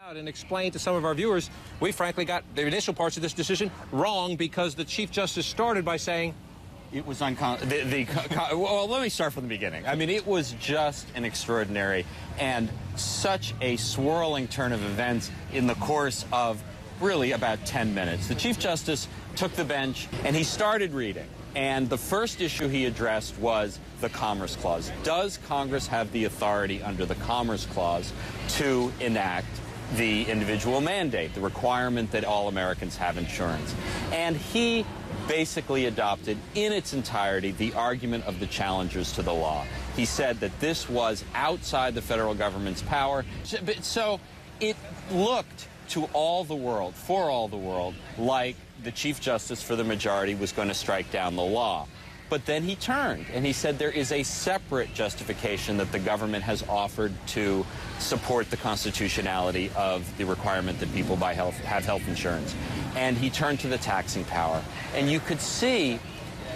out and explain to some of our viewers, we frankly got the initial parts of this decision wrong because the Chief Justice started by saying it was well, let me start from the beginning. I mean, it was just an extraordinary and such a swirling turn of events in the course of really about 10 minutes. The Chief Justice took the bench and he started reading. And the first issue he addressed was the Commerce Clause. Does Congress have the authority under the Commerce Clause to enact the individual mandate, the requirement that all Americans have insurance? And he basically adopted in its entirety the argument of the challengers to the law. He said that this was outside the federal government's power. So it looked to all the world, for all the world, like the Chief Justice for the majority was going to strike down the law. But then he turned and he said there is a separate justification that the government has offered to support the constitutionality of the requirement that people have health insurance. And he turned to the taxing power. And you could see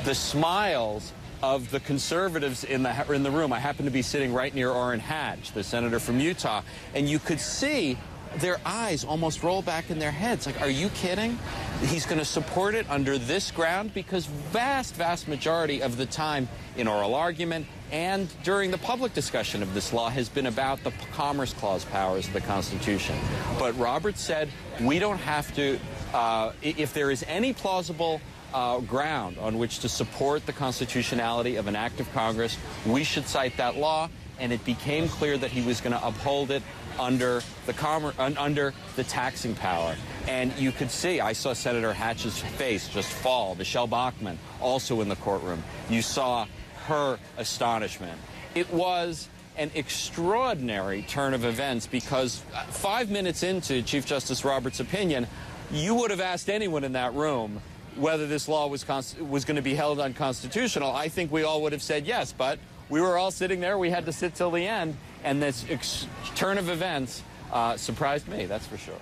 the smiles of the conservatives in the room. I happen to be sitting right near Orrin Hatch, the senator from Utah, and you could see their eyes almost roll back in their heads. Like, are you kidding? He's going to support it under this ground? Because vast majority of the time in oral argument and during the public discussion of this law has been about the Commerce Clause powers of the Constitution. But Roberts said we don't have to, if there is any plausible ground on which to support the constitutionality of an act of Congress, we should cite that law. And it became clear that he was going to uphold it under the taxing power. And you could see, I saw Senator Hatch's face just fall. Michelle Bachmann, also in the courtroom. You saw her astonishment. It was an extraordinary turn of events because 5 minutes into Chief Justice Roberts' opinion, you would have asked anyone in that room whether this law was going to be held unconstitutional. I think we all would have said yes, but we were all sitting there. We had to sit till the end, and this turn of events surprised me, that's for sure.